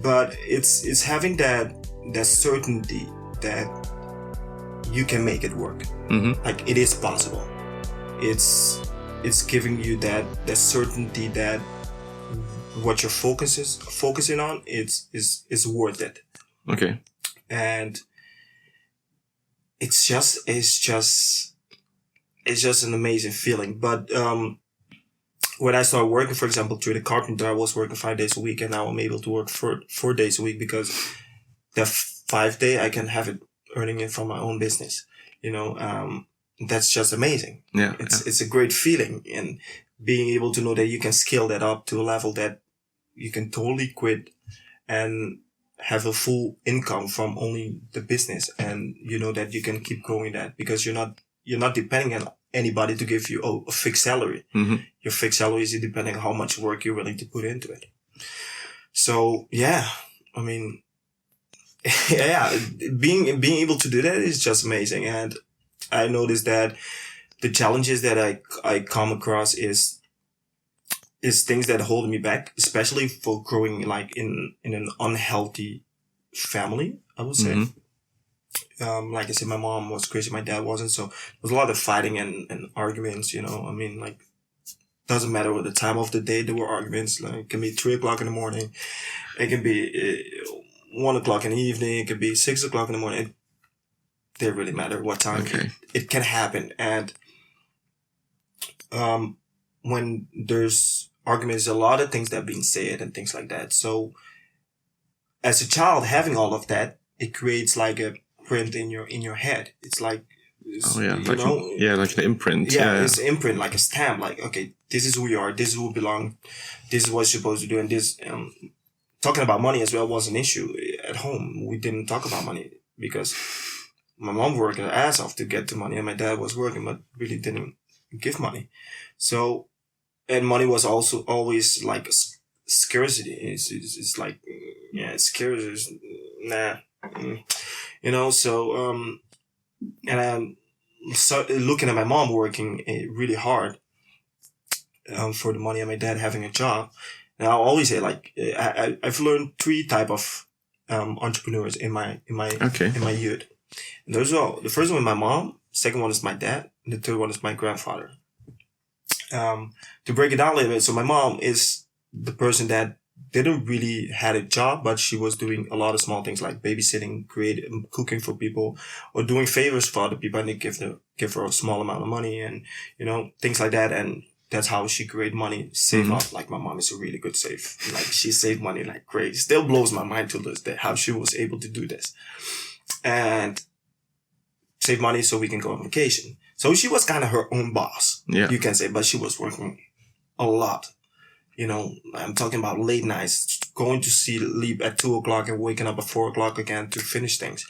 but it's having that certainty that you can make it work. Like it is possible. It's giving you that certainty that what you're focusing on is worth it. Okay. And it's just an amazing feeling. But when I started working, for example, through the carpenter, I was working 5 days a week, and now I'm able to work 4 days a week because the 5 day I can have it earning it from my own business. That's just amazing. Yeah. It's a great feeling, and being able to know that you can scale that up to a level that you can totally quit and have a full income from only the business, and you know that you can keep growing that because you're not depending on anybody to give you a fixed salary. Your fixed salary is depending on how much work you're willing to put into it. So yeah, I mean, yeah, being able to do that is just amazing. And I noticed that the challenges that I come across is things that hold me back, especially for growing like in an unhealthy family, I would say. Like I said, my mom was crazy, my dad wasn't, so there was a lot of fighting and arguments, I mean, like, doesn't matter what the time of the day there were arguments. Like, it can be 3 o'clock in the morning, it can be 1 o'clock in the evening, it can be 6 o'clock in the morning. It didn't really matter what time. Okay. It can happen. And when there's arguments, a lot of things that are being said and things like that. So as a child, having all of that, it creates like a print in your head. It's like, like an imprint. Yeah, it's an imprint, like a stamp. Like, okay, this is who you are. This is who you belong. This is what you're supposed to do. And this, talking about money as well was an issue at home. We didn't talk about money because my mom worked her ass off to get the money, and my dad was working, but really didn't give money. So, and money was also always like scarcity. It's like, it's scarce. It's, nah. So, and I'm looking at my mom working really hard for the money, and my dad having a job. And I'll always say, like, I've learned 3 type of entrepreneurs in my youth. And those are, the first one is my mom, second one is my dad, and the third one is my grandfather. To break it down a little bit, so my mom is the person that didn't really had a job, but she was doing a lot of small things like babysitting, cooking for people, or doing favors for other people, and they give her a small amount of money, and things like that. And that's how she created money, save up. Like, my mom is a really good save. Like, she saved money like crazy. Still blows my mind to this day how she was able to do this and save money so we can go on vacation. So she was kind of her own boss, you can say, but she was working a lot. I'm talking about late nights, going to sleep at 2 o'clock and waking up at 4 o'clock again to finish things.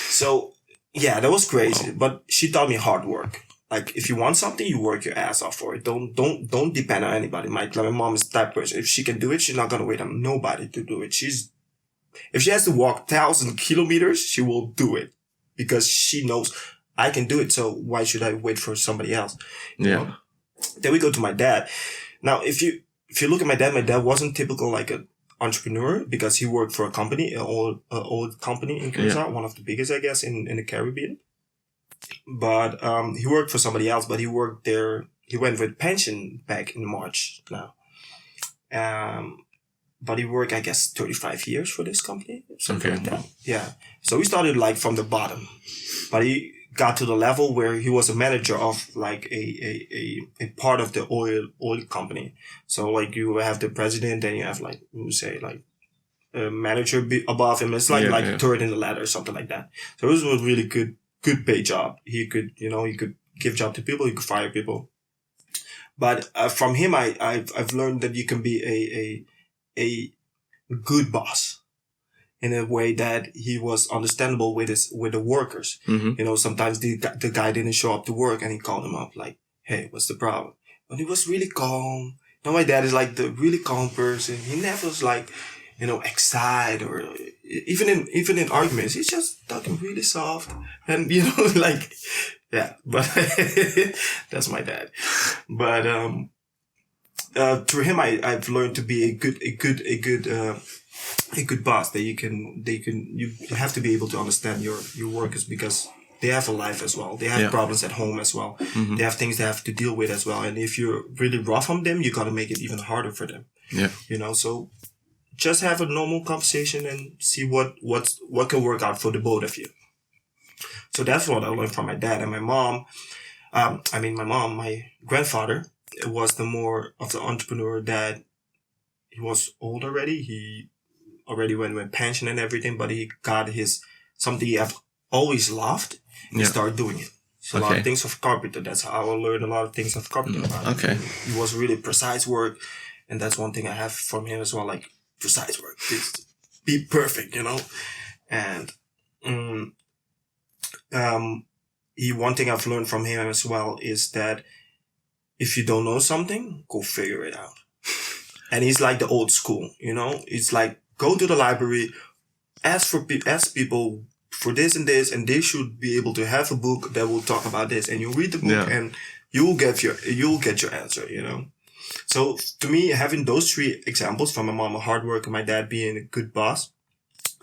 So yeah, that was crazy. Wow. But she taught me hard work. Like, if you want something, you work your ass off for it. Don't depend on anybody. My mom is the type of person. If she can do it, she's not going to wait on nobody to do it. If she has to walk 1,000 kilometers, she will do it because she knows I can do it. So why should I wait for somebody else? You know? Then we go to my dad. Now, if you look at my dad wasn't typical like an entrepreneur because he worked for a company, an old company in Curacao, one of the biggest, I guess, in the Caribbean. But he worked for somebody else, but he worked there. He went with pension back in March now. But he worked, I guess, 35 years for this company, something like that. Yeah. So he started like from the bottom, but he got to the level where he was a manager of like a part of the oil company. So like you have the president, and you have like, we would say like a manager above him. It's like third in the ladder or something like that. So it was a really good pay job. He could give job to people, he could fire people. But from him, I've learned that you can be a good boss in a way that he was understandable with the workers. Mm-hmm. Sometimes the guy didn't show up to work, and he called him up like, "Hey, what's the problem?" But he was really calm. My dad is like the really calm person. He never was like, excited or even in arguments. He's just talking really soft and, like, yeah, but that's my dad. But, through him, I've learned to be a good boss. That you have to be able to understand your workers, because they have a life as well. They have problems at home as well. Mm-hmm. They have things they have to deal with as well. And if you're really rough on them, you got to make it even harder for them. Yeah. So just have a normal conversation and see what can work out for the both of you. So that's what I learned from my dad. And my mom, my grandfather was the more of the entrepreneur dad. He was old already. He already went pension and everything, but he got something he have always loved. He started doing it. So a lot of things of carpenter. That's how I learned a lot of things of carpenter. Okay. It was really precise work. And that's one thing I have from him as well, like precise work. Just be perfect, And one thing I've learned from him as well is that if you don't know something, go figure it out. And he's like the old school, It's like, go to the library, ask people for this, and they should be able to have a book that will talk about this. And you read the book and you'll get your answer, So to me, having those three examples from my mom, a hard worker, my dad being a good boss,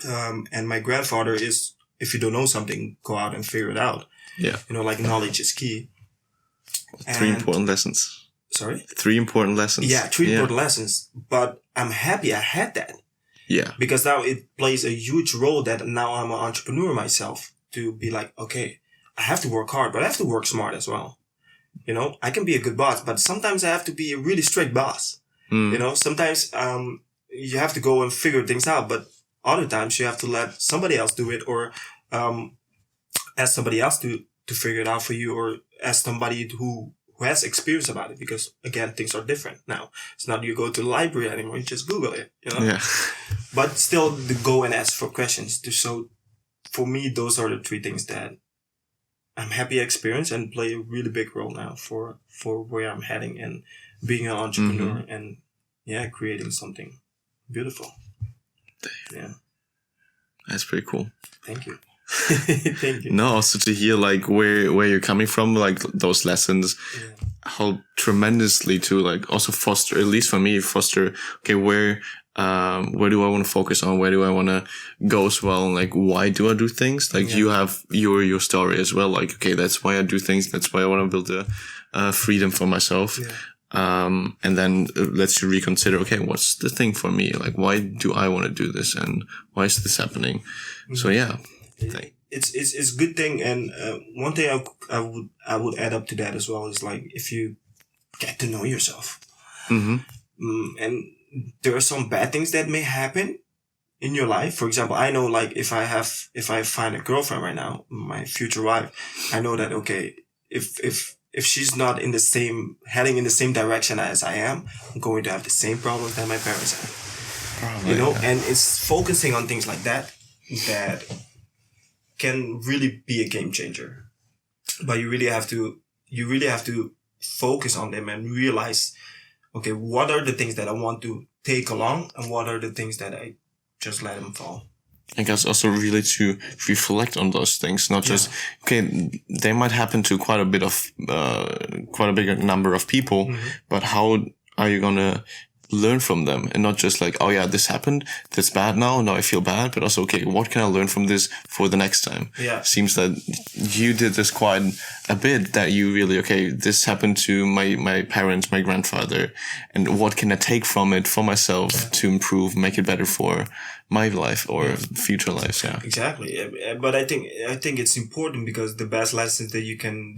and my grandfather is, if you don't know something, go out and figure it out. Yeah. Like knowledge is key. Three important lessons. Sorry? 3 important lessons. Yeah, 3 important lessons. But I'm happy I had that. Yeah. Because now it plays a huge role that now I'm an entrepreneur myself, to be like, okay, I have to work hard, but I have to work smart as well. I can be a good boss, but sometimes I have to be a really strict boss. Sometimes you have to go and figure things out, but other times you have to let somebody else do it, or ask somebody else to figure it out for you, or ask somebody who has experience about it, because again, things are different now. It's not you go to the library anymore, you just Google it, Yeah. But still to go and ask for questions. So for me, those are the 3 things that I'm happy I experienced and play a really big role now for where I'm heading and being an entrepreneur and creating something beautiful. Yeah. That's pretty cool. Thank you. Thank you. No, also to hear like where you're coming from, like those lessons help tremendously to like also foster, at least for me, okay, where do I want to focus on? Where do I want to go as well? And like, why do I do things? Like you have your story as well. Like, okay, that's why I do things. That's why I want to build a freedom for myself. Yeah. And then let's reconsider, okay, what's the thing for me? Like, why do I want to do this? And why is this happening? So yeah. It's a good thing. And, one thing I would add up to that as well is like, if you get to know yourself, and there are some bad things that may happen in your life. For example, I know like if I find a girlfriend right now, my future wife, I know that, okay, if she's not heading in the same direction as I am, I'm going to have the same problems that my parents have. Probably, and it's focusing on things like that can really be a game changer. But you really have to focus on them and realize, okay, what are the things that I want to take along, and what are the things that I just let them fall? I guess also really to reflect on those things, not just, okay, they might happen to quite a bigger number of people, but how are you going to learn from them, and not just like, oh yeah, this happened, that's bad now I feel bad, but also, okay, what can I learn from this for the next time? Yeah. Seems that you did this quite a bit, that you really, okay, this happened to my parents, my grandfather, and what can I take from it for myself to improve, make it better for my life or future lives. Yeah, exactly. But I think it's important, because the best lessons that you can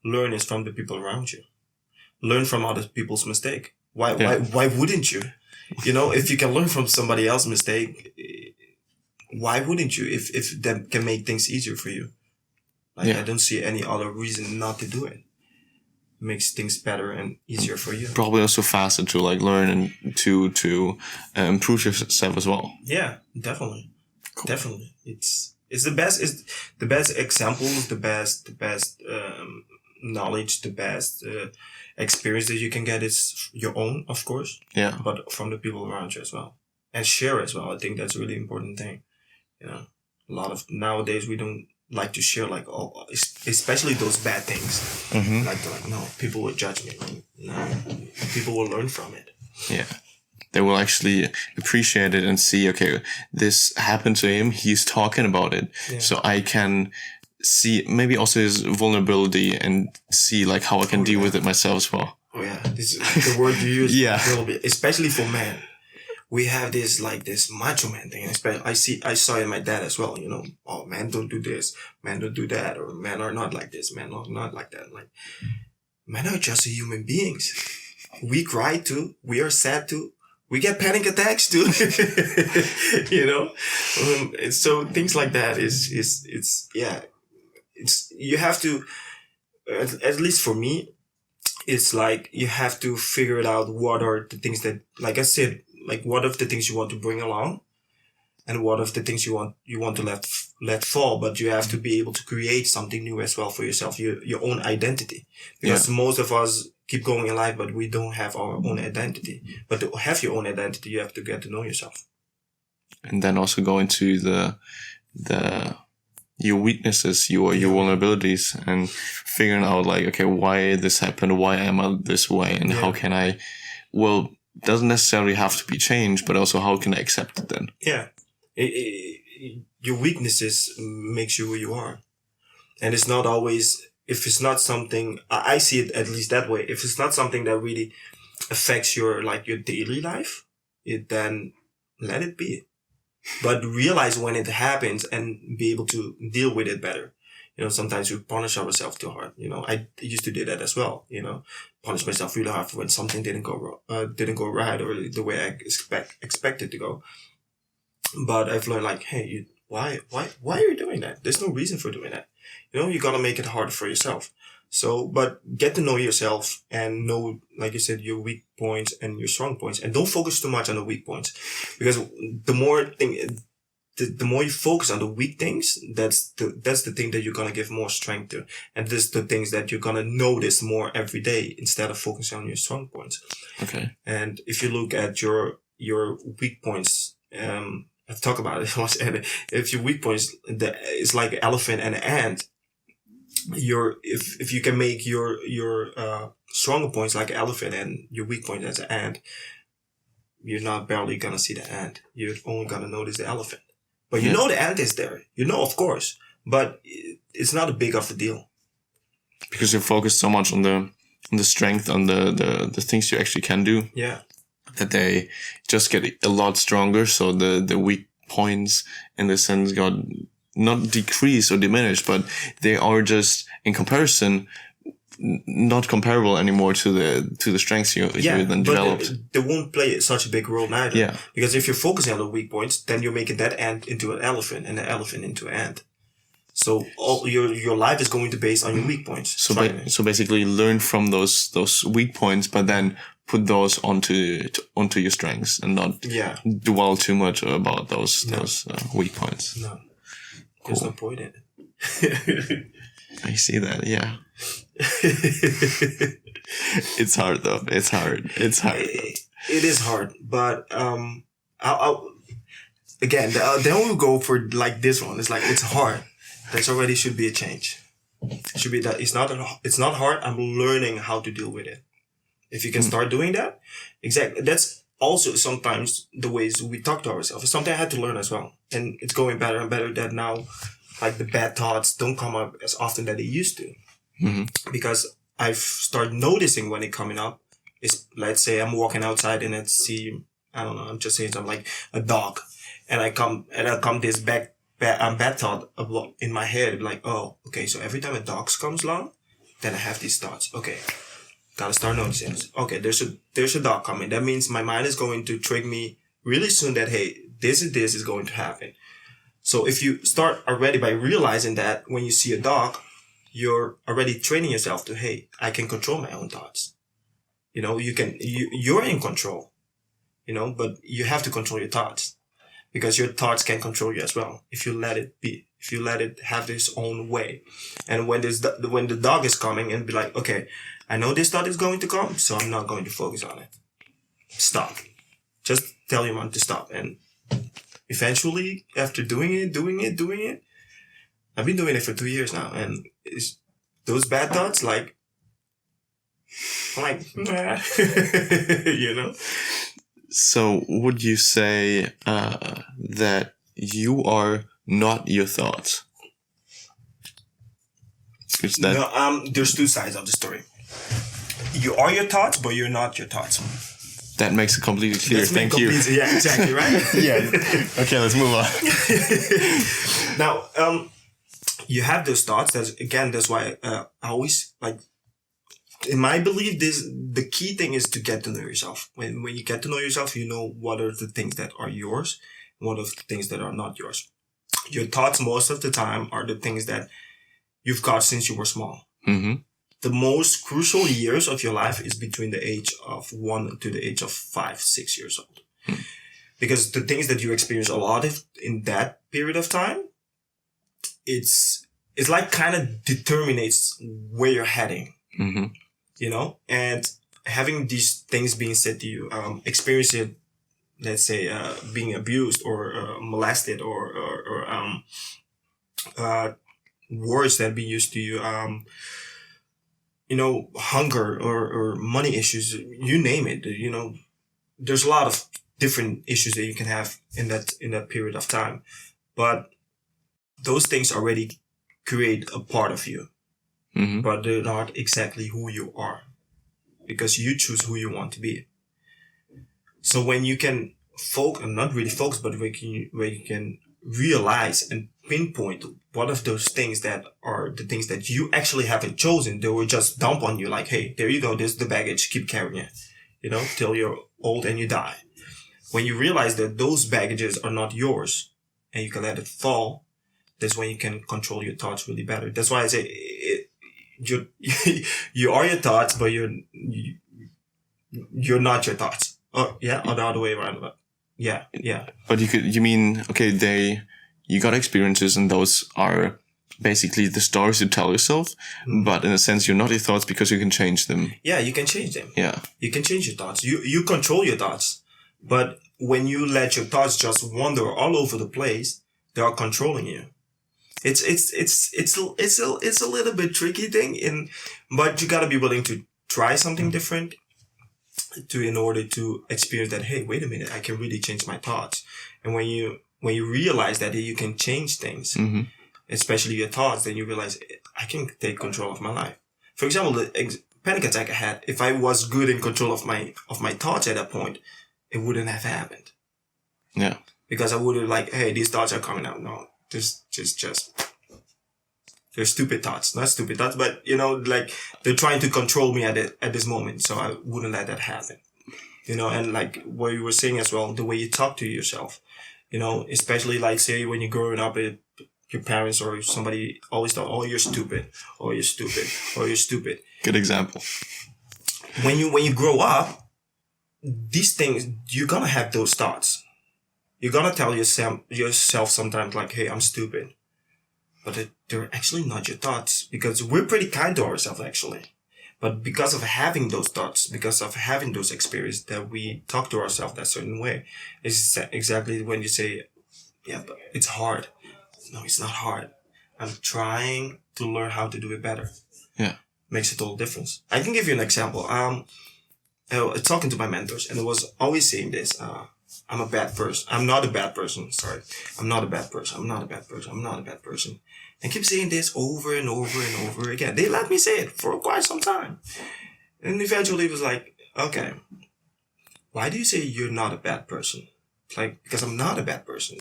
learn is from the people around you. Learn from other people's mistake. Why wouldn't you? If you can learn from somebody else's mistake, why wouldn't you? If that can make things easier for you. I don't see any other reason not to do it. Makes things better and easier for you. Probably also faster to like learn and to improve yourself as well. Yeah, definitely. Cool. Definitely. It's the best examples, the best knowledge, the best experience that you can get is your own, of course. Yeah. But from the people around you as well. And share as well. I think that's a really important thing. A lot of nowadays we don't like to share like especially those bad things. Mm-hmm. Like no, people will judge me. No, people will learn from it. Yeah. They will actually appreciate it and see, okay, this happened to him. He's talking about it. Yeah. So I can see maybe also his vulnerability and see like how I can deal with it myself as well. Oh yeah. This is the word you use. Yeah. Especially for men. We have this macho man thing. I saw it in my dad as well, oh, men don't do this, men don't do that, or men are not like this, men are not like that. Like, men are just human beings. We cry too. We are sad too. We get panic attacks too. So things like that you have to, at least for me, it's like you have to figure it out. What are the things that, like I said, like what are the things you want to bring along, and what are the things you want to let fall. But you have to be able to create something new as well for yourself, your own identity. Because most of us keep going in life, but we don't have our own identity. But to have your own identity, you have to get to know yourself. And then also go into your weaknesses, your vulnerabilities, and figuring out like, okay, why this happened, why am I this way, and how can I, doesn't necessarily have to be changed, but also how can I accept it then? Yeah. Your weaknesses makes you who you are. And it's not always, if it's not something, I see it at least that way. If it's not something that really affects your daily life, then let it be. But realize when it happens and be able to deal with it better. Sometimes we punish ourselves too hard. I used to do that as well. Punish myself really hard for when something didn't go right, or the way I expected to go. But I've learned like, hey, why are you doing that? There's no reason for doing that. You gotta make it harder for yourself. So, but get to know yourself and know, like you said, your weak points and your strong points, and don't focus too much on the weak points, because the more you focus on the weak things, that's the thing that you're going to give more strength to. And this is the things that you're going to notice more every day instead of focusing on your strong points. Okay. And if you look at your weak points, I've talked about it. If your weak points, it's like an elephant and an ant. If you can make your stronger points like an elephant and your weak point as an ant, you're not barely going to see the ant. You're only going to notice the elephant. But you know the ant is there. Of course. But it's not a big of a deal. Because you're focused so much on the strength, on the things you actually can do. Yeah. That they just get a lot stronger. So the weak points, in the sense, got not decreased or diminished, but they are just, in comparison, not comparable anymore to the strengths you then developed. They won't play such a big role neither. Yeah. Because if you're focusing on the weak points, then you're making that ant into an elephant and the elephant into an ant. So all your life is going to base on your weak points. So basically learn from those weak points, but then put those onto your strengths, and not dwell too much about those weak points. No. There's no point in it. I see that, yeah. It's hard though. It's hard. It is hard, but I'll again. Then we'll go for like this one. It's like, it's hard. That already should be a change. It should be that it's not hard. I'm learning how to deal with it. If you can start doing that, exactly. That's also sometimes the ways we talk to ourselves. It's something I had to learn as well, and it's going better and better. That now, like, the bad thoughts don't come up as often that they used to. Mm-hmm. Because I've started noticing when it coming up. Is, let's say I'm walking outside and I see, I don't know, I'm just saying something like a dog, and I come this bad thought in my head, like, oh, okay, so every time a dog comes along, then I have these thoughts. Okay, gotta start noticing. Okay, there's a dog coming. That means my mind is going to trick me really soon that, hey, this is going to happen. So if you start already by realizing that when you see a dog, you're already training yourself to, hey, I can control my own thoughts. You're in control, but you have to control your thoughts, because your thoughts can control you as well. If you let it be, if you let it have its own way. And when the dog is coming, and be like, okay, I know this thought is going to come, so I'm not going to focus on it. Stop. Just tell your mind to stop. And eventually, after doing it, I've been doing it for 2 years now, and those bad thoughts, like, I'm like, nah. You know? So would you say that you are not your thoughts? Is that... No, there's two sides of the story. You are your thoughts, but you're not your thoughts. That makes it completely clear. Thank you. Yeah, exactly, right? Yeah. Okay, let's move on. Now, you have those thoughts. That's why I always, like, in my belief, the key thing is to get to know yourself. When you get to know yourself, you know what are the things that are yours, and what are the things that are not yours. Your thoughts, most of the time, are the things that you've got since you were small. Mm-hmm. The most crucial years of your life is between the age of 1 to the age of 5, 6 years old. Mm. Because the things that you experience a lot of in that period of time, it's like kind of determines where you're heading. Mm-hmm. You know? And having these things being said to you, experience it, let's say, being abused or molested or words that be used to you, you know, hunger or money issues, you name it, you know, there's a lot of different issues that you can have in that period of time. But those things already create a part of you, Mm-hmm. but they're not exactly who you are, because you choose who you want to be. So when you can not really focus, but where you can realize and pinpoint what of those things that are the things that you actually haven't chosen, they will just dump on you like, hey, there you go, this is the baggage, keep carrying it, you know, till you're old and you die. When you realize that those baggages are not yours and you can let it fall, that's when you can control your thoughts really better. That's why I say you are your thoughts, but you're not your thoughts. Oh yeah, or the other way around. But yeah. But you mean, okay, you got experiences and those are basically the stories you tell yourself, but in a sense you're not your thoughts because you can change them. Yeah, you can change them. Yeah. You can change your thoughts. You control your thoughts. But when you let your thoughts just wander all over the place, they are controlling you. It's a little bit tricky thing, but you gotta be willing to try something different in order to experience that, hey, wait a minute, I can really change my thoughts. And when you realize that you can change things, Mm-hmm. especially your thoughts, then you realize I can take control of my life. For example, the panic attack I had, if I was good in control of my thoughts at that point, it wouldn't have happened. Yeah. Because I would have like, hey, these thoughts are coming out. No, just they're stupid thoughts. Not stupid thoughts, but you know, like they're trying to control me at this moment. So I wouldn't let that happen. You know, and like what you were saying as well, the way you talk to yourself, you know, especially like say when you're growing up, your parents or somebody always thought, oh, you're stupid, or you're stupid, or you're stupid. Good example. When you grow up, these things, you're gonna have those thoughts. You're gonna tell yourself sometimes like, hey, I'm stupid. But they're actually not your thoughts, because we're pretty kind to ourselves actually. But because of having those thoughts, because of having those experiences, that we talk to ourselves that certain way, it's exactly when you say, yeah, but it's hard. No, it's not hard. I'm trying to learn how to do it better. Yeah. Makes a total difference. I can give you an example. Talking to my mentors, and I was always saying this, I'm a bad person. I'm not a bad person. Sorry. I'm not a bad person. I'm not a bad person. I'm not a bad person. And keep saying this over and over and over again. They let me say it for quite some time. And eventually it was like, okay, why do you say you're not a bad person? It's like, because I'm not a bad person.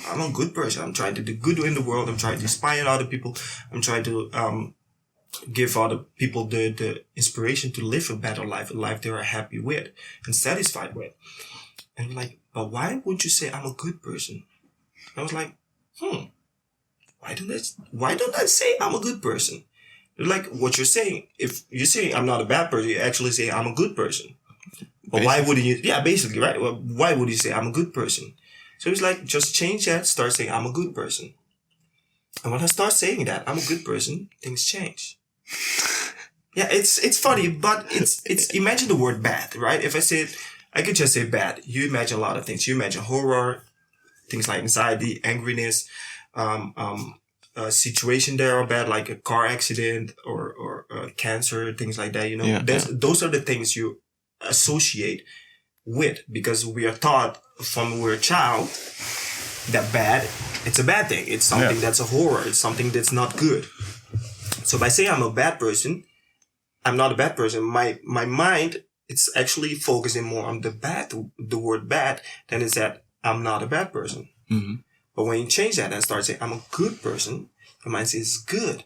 I'm a good person. I'm trying to do good in the world. I'm trying to inspire other people. I'm trying to give other people the inspiration to live a better life, a life they are happy with and satisfied with. And like, but why would you say I'm a good person? I was like, why don't I say I'm a good person? They're like, what you're saying, if you're saying I'm not a bad person, you actually say I'm a good person. But why wouldn't you? Yeah, basically, right? Well, why would you say I'm a good person? So it's like, just change that, start saying I'm a good person. And when I start saying that I'm a good person, things change. Yeah, it's funny, but it's imagine the word bad, right? If I said, I could just say bad. You imagine a lot of things. You imagine horror, things like anxiety, angriness, situation that are bad, like a car accident or cancer, things like that. Those are the things you associate with, because we are taught from we're a child that bad, it's a bad thing. It's something that's a horror. It's something that's not good. So by saying I'm a bad person, I'm not a bad person. My mind, it's actually focusing more on the word bad, than it's that I'm not a bad person. Mm-hmm. But when you change that and start saying I'm a good person, your mind says good.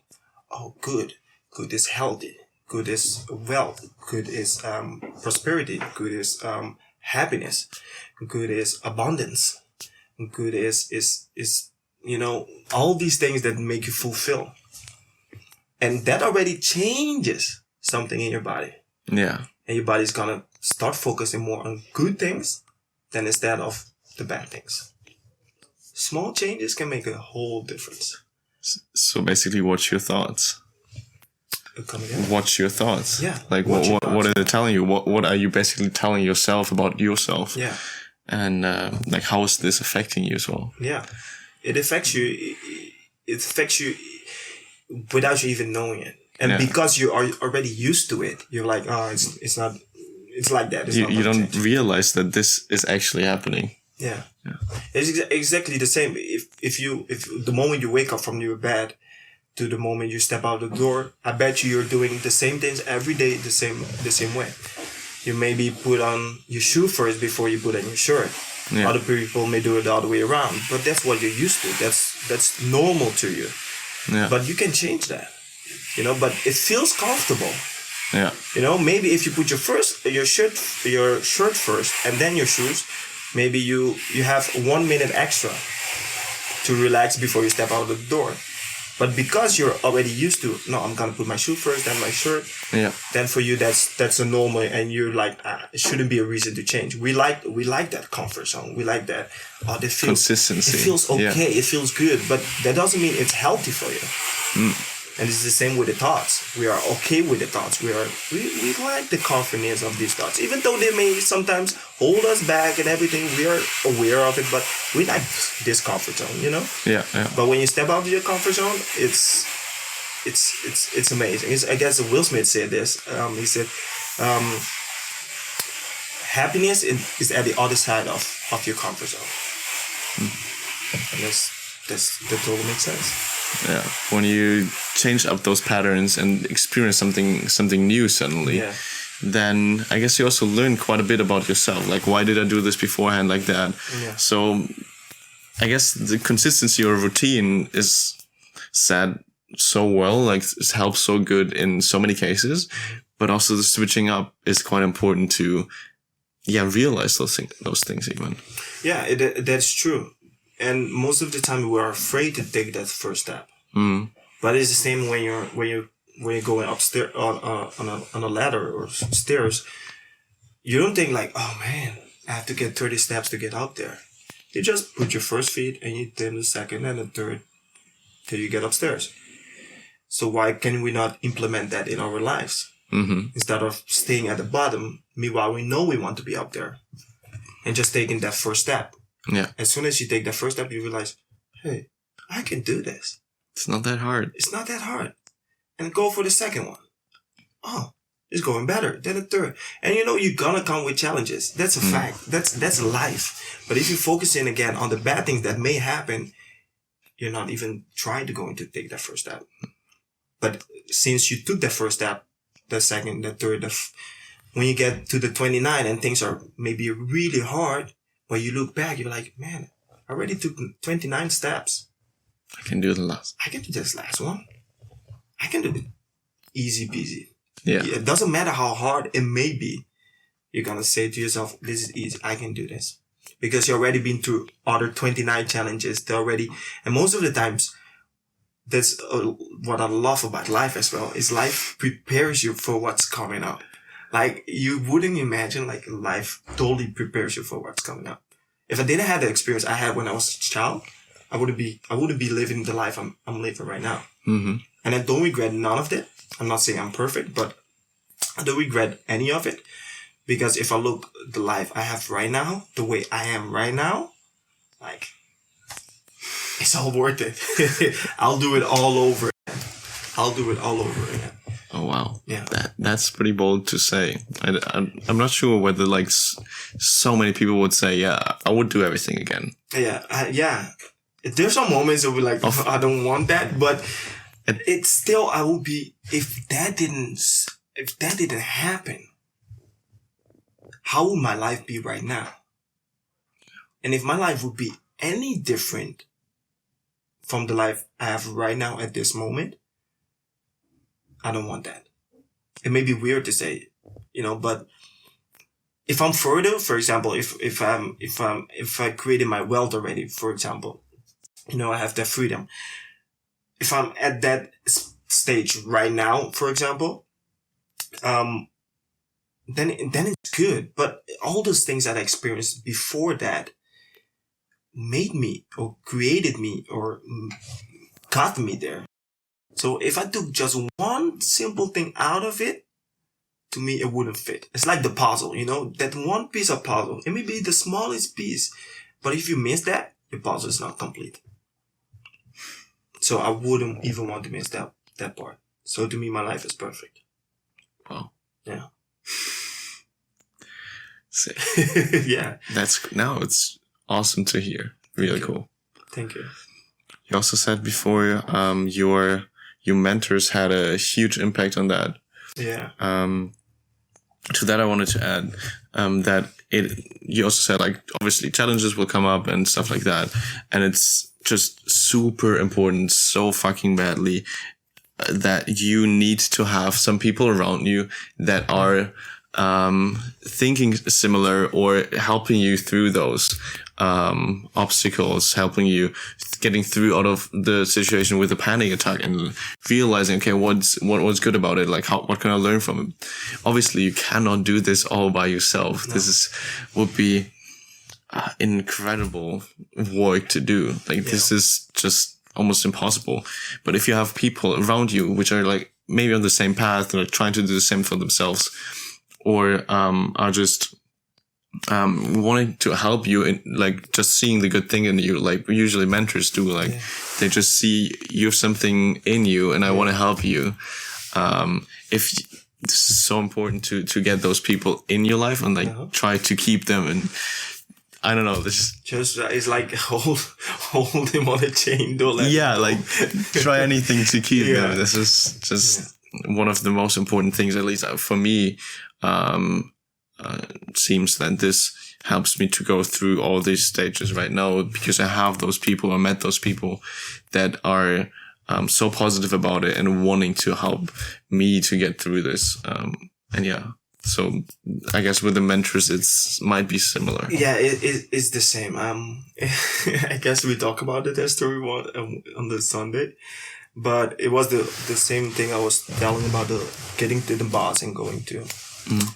Oh, good. Good is healthy. Good is wealth. Good is prosperity. Good is happiness. Good is abundance. Good is all these things that make you fulfill. And that already changes something in your body. Yeah. And your body's gonna start focusing more on good things than instead of the bad things. Small changes can make a whole difference. So basically, watch your thoughts. Come again? Watch your thoughts. Yeah. Like what are they telling you? What are you basically telling yourself about yourself? Yeah. And like, how is this affecting you as well? Yeah. It affects you. It affects you without you even knowing it. And because you are already used to it, you're like, oh, it's not. It's like that. You don't realize that this is actually happening. Yeah. It's exactly the same. If the moment you wake up from your bed to the moment you step out the door, I bet you're doing the same things every day the same way. You maybe put on your shoe first before you put on your shirt. Yeah. Other people may do it the other way around, but that's what you're used to. That's normal to you. Yeah. But you can change that. But it feels comfortable. Yeah. Maybe if you put your shirt first and then your shoes, maybe you have 1 minute extra to relax before you step out the door. But because you're already used to, no, I'm gonna put my shoe first, then my shirt. Yeah. Then for you that's a normal, and you're like, it shouldn't be a reason to change. We like that comfort zone. We like that. Consistency. It feels okay. Yeah. It feels good, but that doesn't mean it's healthy for you. And it's the same with the thoughts. We are okay with the thoughts. We like the confidence of these thoughts, even though they may sometimes hold us back and everything. We are aware of it, but we like this comfort zone, Yeah. But when you step out of your comfort zone, it's amazing. I guess Will Smith said this. He said, happiness is at the other side of your comfort zone. And that totally makes sense. Yeah, when you change up those patterns and experience something new suddenly, then I guess you also learn quite a bit about yourself. Like, why did I do this beforehand like that? Yeah. So I guess the consistency or routine is said so well, like it helps so good in so many cases, but also the switching up is quite important to, realize those things even. Yeah, that's true. And most of the time we are afraid to take that first step. But it's the same when you're going upstairs on a ladder or stairs. You don't think like, oh man, I have to get 30 steps to get up there. You just put your first feet and you then the second and the third till you get upstairs. So why can we not implement that in our lives? Instead of staying at the bottom, meanwhile we know we want to be up there, and just taking that first step. Yeah. As soon as you take the first step, you realize, hey, I can do this. It's not that hard. It's not that hard. And go for the second one. Oh, it's going better. Then the third. And you're gonna come with challenges. That's a fact. That's life. But if you focus in again on the bad things that may happen, you're not even trying to take that first step. But since you took that first step, the second, the third, when you get to the 29 and things are maybe really hard, when you look back, you're like, man, I already took 29 steps. I can do the last. I can do this last one. I can do it easy peasy. Yeah. It doesn't matter how hard it may be. You're going to say to yourself, this is easy. I can do this. Because you've already been through other 29 challenges. And most of the times, that's what I love about life as well, is life prepares you for what's coming up. Like, you wouldn't imagine, like, life totally prepares you for what's coming up. If I didn't have the experience I had when I was a child, I wouldn't be living the life I'm living right now. And I don't regret none of it. I'm not saying I'm perfect, but I don't regret any of it. Because if I look the life I have right now, the way I am right now, like, it's all worth it. I'll do it all over. I'll do it all over again. Oh wow, yeah, that's pretty bold to say. I'm not sure whether like so many people would say, yeah, I would do everything again. Yeah. There's some moments that we like, I don't want that, but it's still, I would be, if that didn't happen, how would my life be right now? And if my life would be any different from the life I have right now at this moment, I don't want that. It may be weird to say, but if I'm further, for example, if I created my wealth already, for example, I have that freedom. If I'm at that stage right now, for example, then it's good. But all those things that I experienced before that made me or created me or got me there. So if I took just one simple thing out of it, to me, it wouldn't fit. It's like the puzzle, that one piece of puzzle. It may be the smallest piece, but if you miss that, the puzzle is not complete. So I wouldn't even want to miss that part. So to me, my life is perfect. Wow. Yeah. Yeah. It's awesome to hear. Really cool. Thank you. You also said before, your mentors had a huge impact on that. Yeah. To that, I wanted to add that you also said, like, obviously challenges will come up and stuff like that. And it's just super important, so fucking badly, that you need to have some people around you that are thinking similar or helping you through those obstacles, helping you getting through out of the situation with a panic attack and realizing, okay, what's good about it? Like, what can I learn from it? Obviously, you cannot do this all by yourself. No. This would be incredible work to do. Like, this is just almost impossible. But if you have people around you which are like maybe on the same path, like trying to do the same for themselves, or are just wanting to help you in, like, just seeing the good thing in you, like usually mentors do, like they just see you have something in you and I want to help you. If this is so important to get those people in your life and like try to keep them, and I don't know, this just it's like hold him on a chain, don't let him like try anything to keep them. This is just one of the most important things, at least for me. Seems that this helps me to go through all these stages right now, because I have those people, I met those people that are so positive about it and wanting to help me to get through this. So I guess with the mentors, might be similar. Yeah, it's the same. I guess we talk about the story on the Sunday, but it was the same thing I was telling about the getting to the boss and going to.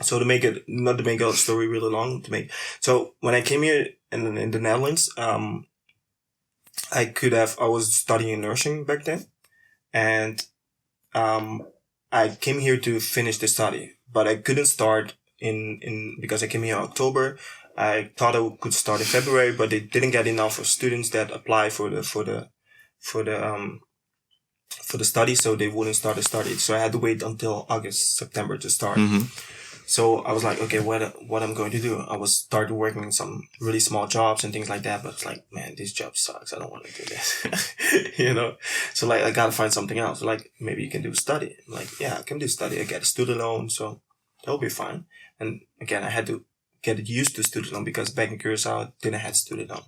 So not to make a story really long, so when I came here in the Netherlands, I was studying nursing back then, and I came here to finish the study, but I couldn't start because I came here in October. I thought I could start in February, but they didn't get enough of students that apply for the study, so they wouldn't start the study. So I had to wait until September to start. So I was like, okay, what I'm going to do? I was started working in some really small jobs and things like that, but it's like, man, this job sucks. I don't want to do this, So like, I gotta find something else. Like, maybe you can do study. I'm like, yeah, I can do study. I get a student loan, so that'll be fine. And again, I had to get used to student loan because back in Curacao, I didn't have student loan.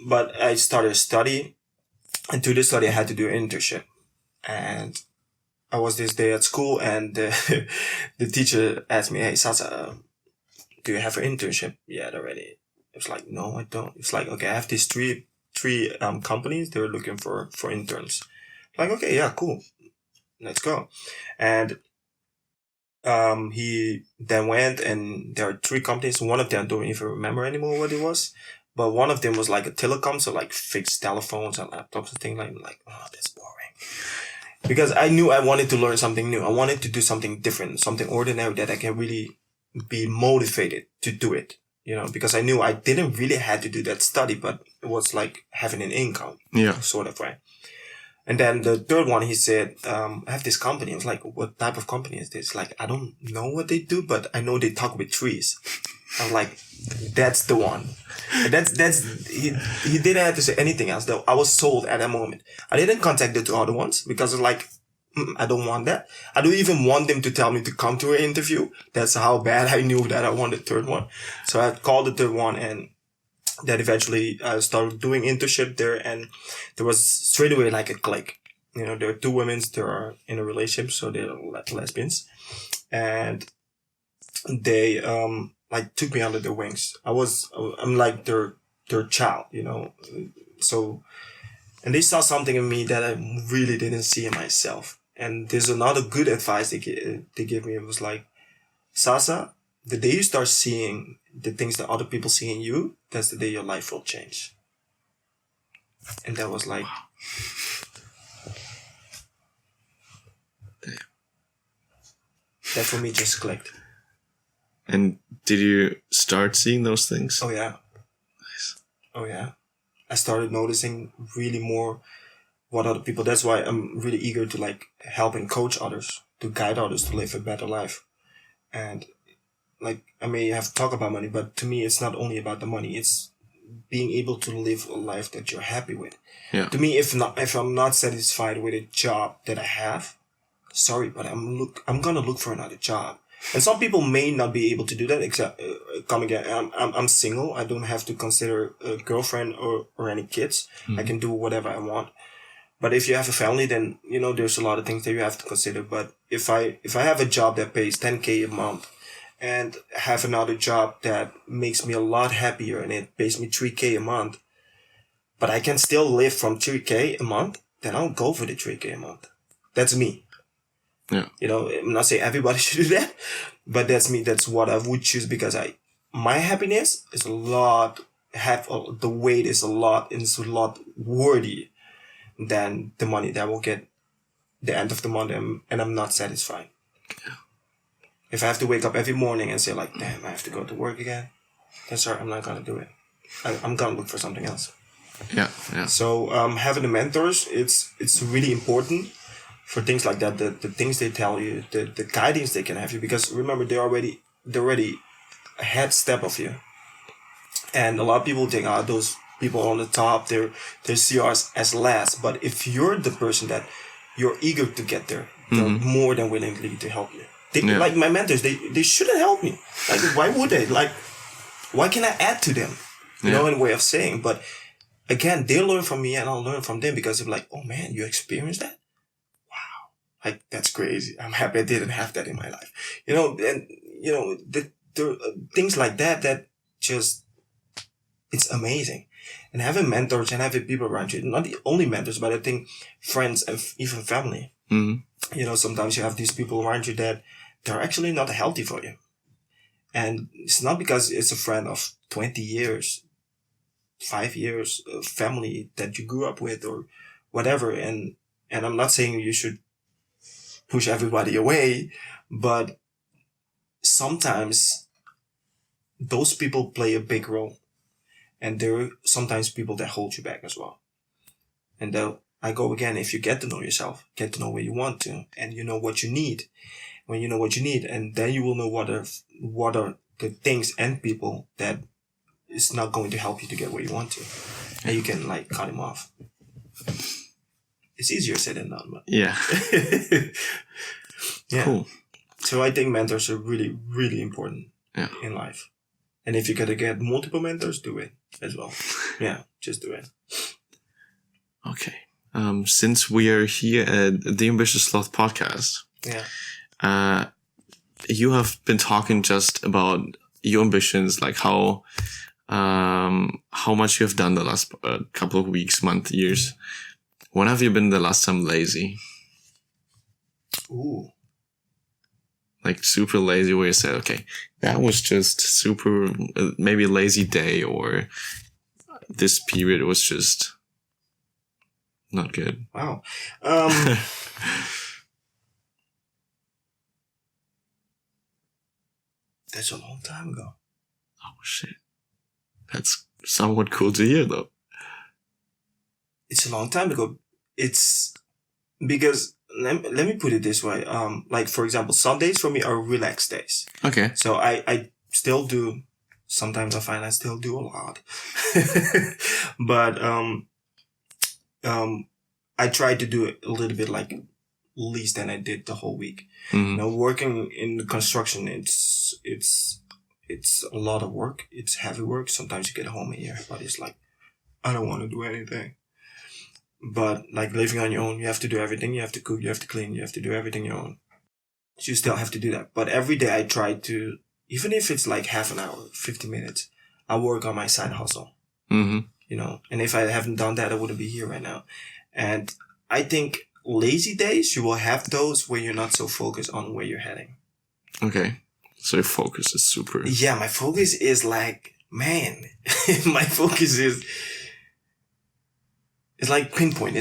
But I started study, and to this study, I had to do an internship. And I was this day at school, and the teacher asked me, "Hey, Sasa, do you have an internship yet already?" I was like, "No, I don't." It's like, okay, I have these three companies. They're looking for interns. I'm like, okay, yeah, cool, let's go. And he then went, and there are 3 companies. One of them, I don't even remember anymore what it was, but one of them was like a telecom, so like fixed telephones and laptops and things like, oh, that's boring. Because I knew I wanted to learn something new. I wanted to do something different, something ordinary that I can really be motivated to do it. because I knew I didn't really had to do that study, but it was like having an income, sort of, right? And then the third one, he said, I have this company. I was like, what type of company is this? Like, I don't know what they do, but I know they talk with trees. I'm like, that's the one. And he didn't have to say anything else though. I was sold at that moment. I didn't contact the two other ones because it's like, I don't want that. I don't even want them to tell me to come to an interview. That's how bad I knew that I wanted the third one. So I called the third one, and then eventually I started doing internship there, and there was straight away like a click. There are two women that are in a relationship, so they're lesbians, and they like took me under their wings. I'm like their child, So, and they saw something in me that I really didn't see in myself. And there's another good advice they gave me. It was like, Sasa, the day you start seeing the things that other people see in you, that's the day your life will change. And that was like, that for me just clicked. And did you start seeing those things? Oh yeah. Nice. Oh yeah. I started noticing really more what other people. That's why I'm really eager to like help and coach others, to guide others to live a better life. And like, I may have to talk about money, but to me, it's not only about the money. It's being able to live a life that you're happy with. Yeah. To me, if I'm not satisfied with a job that I have, sorry, but I'm gonna look for another job. And some people may not be able to do that. Except, come again, I'm single. I don't have to consider a girlfriend or any kids. I can do whatever I want. But if you have a family, then there's a lot of things that you have to consider. But if I have a job that pays 10K a month, and have another job that makes me a lot happier and it pays me 3K a month, but I can still live from 3K a month, then I'll go for the 3K a month. That's me. Yeah. I'm not saying everybody should do that, but that's me. That's what I would choose, because my happiness is the weight is a lot worthy than the money that I will get the end of the month, and I'm not satisfied. Yeah. If I have to wake up every morning and say like, damn, I have to go to work again, then sorry, I'm not gonna do it. I'm gonna look for something else. Yeah, yeah. So having the mentors, it's really important for things like that. The things they tell you, the guidance they can have you, because remember, they're already a head step of you. And a lot of people think, those people on the top, they see us as less. But if you're the person that you're eager to get there, they're more than willingly to help you. Like my mentors, they shouldn't help me. Like, why would they? Like, why can I add to them? In a way of saying. But again, they learn from me and I'll learn from them, because they're like, oh man, you experienced that? Wow. Like, that's crazy. I'm happy I didn't have that in my life. And the things like that just, it's amazing. And having mentors and having people around you, not the only mentors, but I think friends and even family. Mm-hmm. Sometimes you have these people around you that they're actually not healthy for you. And it's not because it's a friend of 20 years, 5 years, family that you grew up with or whatever. And I'm not saying you should push everybody away, but sometimes those people play a big role. And there are sometimes people that hold you back as well. And I go again, if you get to know yourself, get to know where you want to, and you know what you need. When you know what you need, and then you will know what are the things and people that is not going to help you to get where you want to. And you can like cut them off. It's easier said than done, but yeah. Yeah. Cool. So I think mentors are really, really important in life. And if you gotta get multiple mentors, do it as well. Yeah, just do it. Okay. Since we are here at the Ambitious Sloth Podcast, you have been talking just about your ambitions, like how much you have done the last couple of weeks, month, years. When have you been the last time lazy? Ooh. Like super lazy, where you said, okay, that was just super, maybe a lazy day, or this period was just not good. Wow. That's a long time ago. Oh shit, that's somewhat cool to hear, though. It's a long time ago. It's because let me put it this way. Like for example, Sundays for me are relaxed days. Okay. So I still do. Sometimes I find I still do a lot, but I try to do it a little bit like least than I did the whole week. Mm-hmm. Working in the construction, it's a lot of work. It's heavy work. Sometimes you get home and your body's like, I don't want to do anything. But like living on your own, you have to do everything. You have to cook, you have to clean, you have to do everything your own. So you still have to do that. But every day I try to, even if it's like half an hour, 50 minutes, I work on my side hustle. Mm-hmm. And if I haven't done that, I wouldn't be here right now. And I think lazy days, you will have those where you're not so focused on where you're heading. Okay. So your focus is super. Yeah, my focus is like, man, my focus is like pinpoint.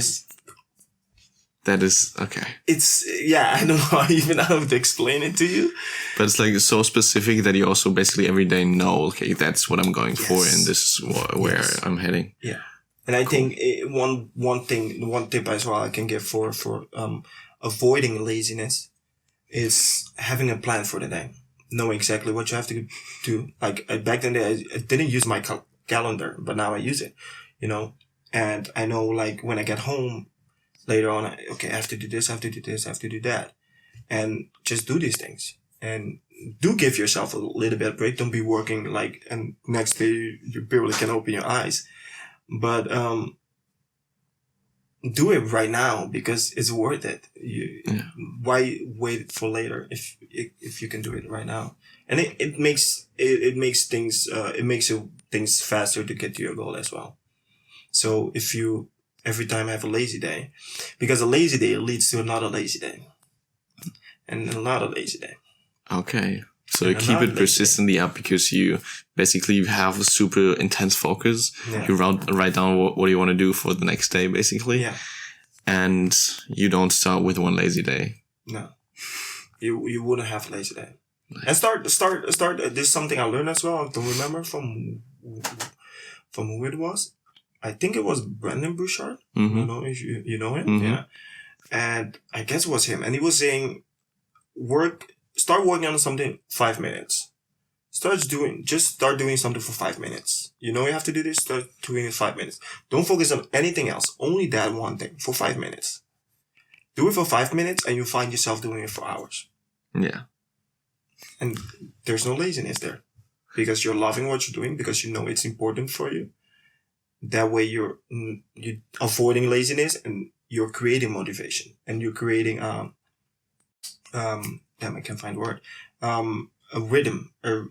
That is, okay. I don't know even how to explain it to you. But it's like so specific that you also basically every day know, okay, that's what I'm going for and this is where I'm heading. Yeah. And I think one tip as well I can give for avoiding laziness is having a plan for the day. Know exactly what you have to do. Like back then I didn't use my calendar, but now I use it, and I know like when I get home later on, I have to do this, I have to do this, I have to do that, and just do these things. And do give yourself a little bit of break. Don't be working like, and next day you barely can open your eyes. But do it right now because it's worth it. Why wait for later if you can do it right now? And it makes things faster to get to your goal as well. So if you every time have a lazy day, because a lazy day leads to another lazy day, and another lazy day. Okay. So you keep it persistently up because you basically have a super intense focus. Yeah. You write down what you want to do for the next day, basically. Yeah. And you don't start with one lazy day. No. You wouldn't have a lazy day. Nice. And start. This is something I learned as well. I don't remember from who it was. I think it was Brandon Bouchard. Mm-hmm. You know him? Mm-hmm. Yeah. And I guess it was him. And he was saying, start working on something 5 minutes. Start doing something for 5 minutes. You have to do this, start doing it 5 minutes. Don't focus on anything else. Only that one thing for 5 minutes. Do it for 5 minutes and you'll find yourself doing it for hours. Yeah. And there's no laziness there. Because you're loving what you're doing, because you know it's important for you. That way you're avoiding laziness and you're creating motivation. And you're creating I can't find the word. A rhythm, a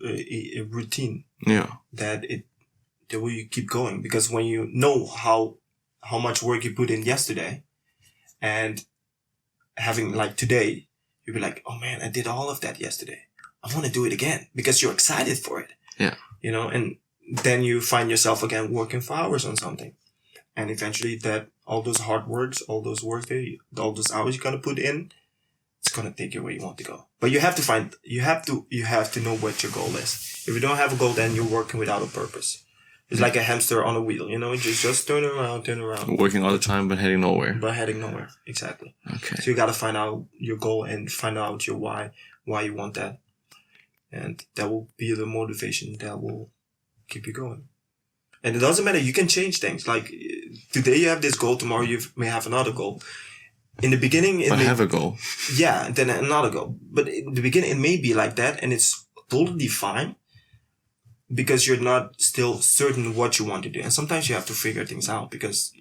routine. Yeah. That way you keep going. Because when you know how much work you put in yesterday, and having like today, you'll be like, oh man, I did all of that yesterday. I want to do it again because you're excited for it. Yeah. And then you find yourself again working for hours on something. And eventually that all those hard works, all those hours you're going to put in, it's going to take you where you want to go. But you have to know what your goal is. If you don't have a goal, then you're working without a purpose. It's like a hamster on a wheel, just turn around. Working all the time, but heading nowhere. Exactly. Okay. So you got to find out your goal and find out your why you want that. And that will be the motivation that will keep you going. And it doesn't matter. You can change things. Like today you have this goal. Tomorrow you may have another goal. In the beginning, have a goal. Yeah, then another goal. But in the beginning, it may be like that, and it's totally fine because you're not still certain what you want to do. And sometimes you have to figure things out because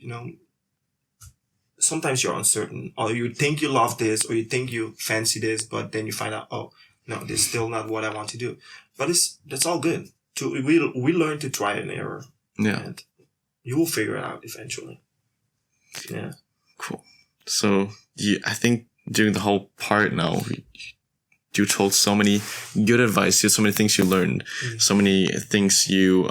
sometimes you're uncertain, or you think you love this, or you think you fancy this, but then you find out, oh no, this is still not what I want to do. But that's all good. We learn to try and error. Yeah, and you will figure it out eventually. Yeah, cool. So I think during the whole part now, you told so many good advice. So many things you learned, so many things you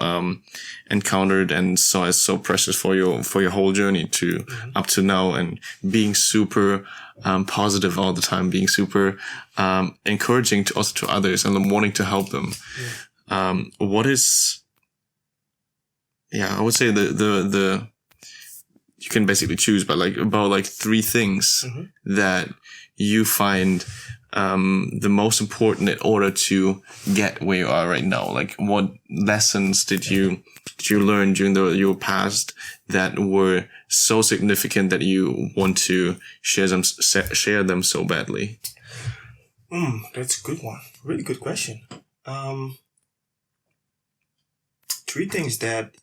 encountered and saw as so precious for your whole journey to up to now, and being super positive all the time, being super encouraging to others and wanting to help them. what is, I would say the you can basically choose, but about 3 things that you find the most important in order to get where you are right now. Like, what lessons did you learn during your past that were so significant that you want to share them so badly? That's a good one. Really good question. 3 things that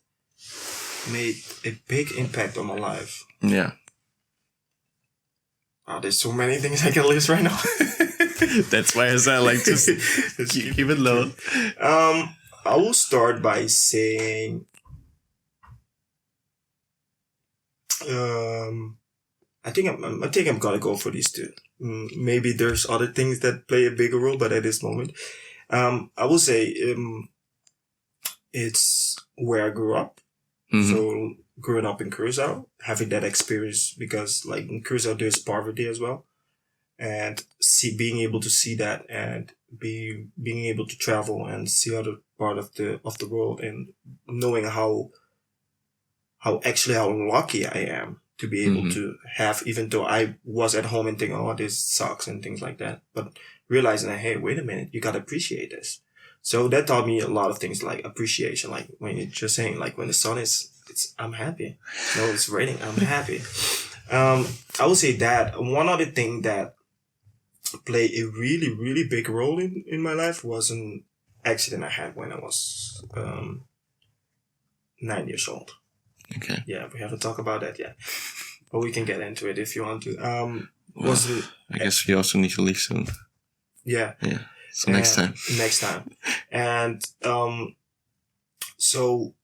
made a big impact on my life. Yeah. There's so many things I can list right now. That's why I said, just keep it low. I will start by saying, I think I'm gonna go for these 2. Maybe there's other things that play a bigger role, but at this moment, I will say, it's where I grew up. So growing up in Curacao, having that experience, because in Curacao there's poverty as well, and being able to see that, and being able to travel and see other part of the world, and knowing how lucky I am to be able to have, even though I was at home and thinking, oh, this sucks and things like that, but realizing that, hey, wait a minute, you gotta appreciate this. So that taught me a lot of things, like appreciation, like when you're just saying, when the sun I'm happy. No, it's raining, I'm happy. I would say that one other thing that played a really, really big role in my life was an accident I had when I was 9 years old. Okay. Yeah, we haven't talked about that yet, but we can get into it if you want to. I guess we also need to leave soon. Yeah. Yeah. So next time. And so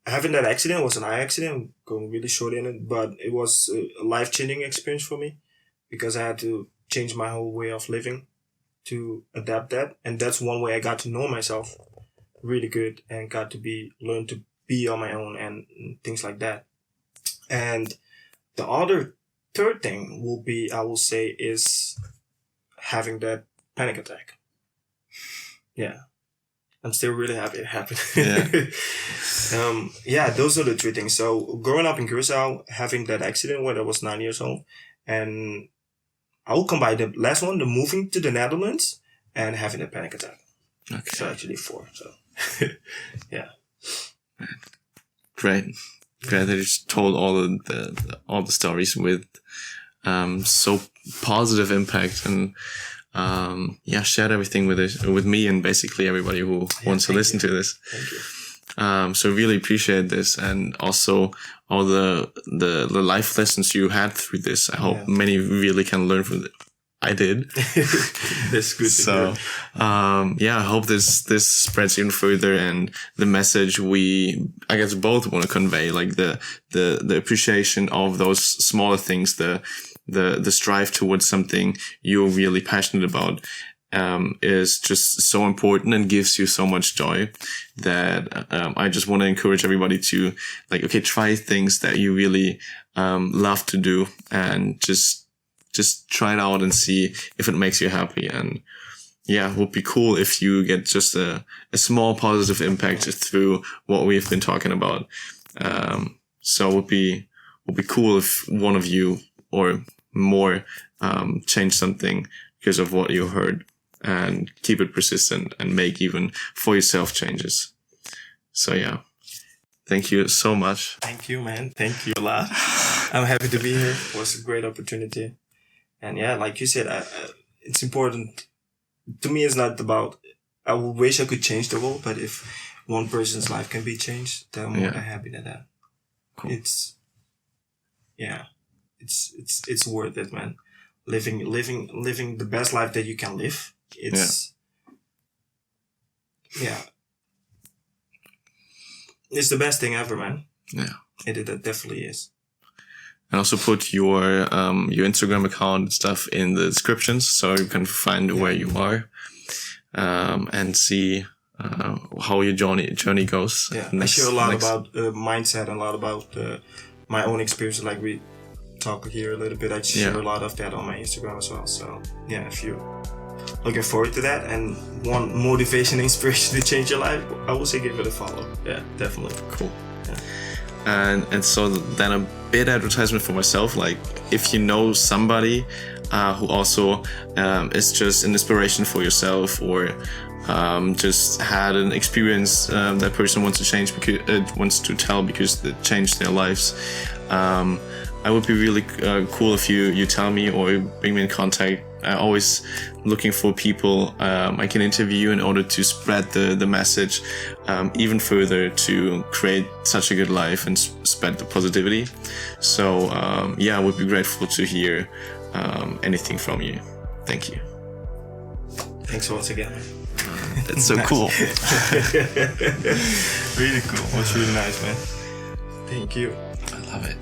having that accident was an eye accident. I'm going really short in it, but it was a life-changing experience for me, because I had to change my whole way of living to adapt that. And that's one way I got to know myself really good, and got to learn to be on my own and things like that. And the third thing will be, I will say, is having that panic attack. Yeah. I'm still really happy it happened. Yeah. Those are the 3 things. So growing up in Curacao, having that accident when I was 9 years old, and I will combine the last one, the moving to the Netherlands, and having a panic attack. Okay. So actually 4. So yeah. Great that you just told all the stories with so positive impact, and shared everything with me and basically everybody who wants to listen to this. Thank you. So really appreciate this, and also all the life lessons you had through this. I hope many really can learn from it. I did. That's good. So, I hope this spreads even further, and the message I guess both want to convey, like the appreciation of those smaller things, the strive towards something you're really passionate about, is just so important and gives you so much joy that, I just want to encourage everybody to try things that you really, love to do, and just try it out and see if it makes you happy. And it would be cool if you get just a small positive impact through what we've been talking about. So it would be cool if one of you or more, change something because of what you heard, and keep it persistent and make even for yourself changes. So thank you so much. Thank you, man. Thank you a lot. I'm happy to be here. It was a great opportunity. And like you said, it's important. To me, it's not about, I wish I could change the world, but if one person's life can be changed, then I'm more than happy than that. Cool. It's worth it, man. Living the best life that you can live. It's the best thing ever, man. Yeah. It definitely is. And also put your Instagram account and stuff in the descriptions, so you can find where you are, and see how your journey goes. Yeah, I share a lot about mindset and a lot about my own experience. Like we talk here a little bit, I share a lot of that on my Instagram as well. So if you looking forward to that and want motivation and inspiration to change your life, I would say give it a follow. Yeah, definitely. Cool. And so then a bit advertisement for myself, like if you know somebody who also is just an inspiration for yourself, or just had an experience that person wants to change because wants to tell because it changed their lives, I would be really cool if you tell me or bring me in contact. I'm always looking for people I can interview in order to spread the message even further, to create such a good life and spread the positivity. So I would be grateful to hear anything from you. Thank you. Thanks once again. That's so cool. Really cool. It was really nice, man. Thank you. I love it.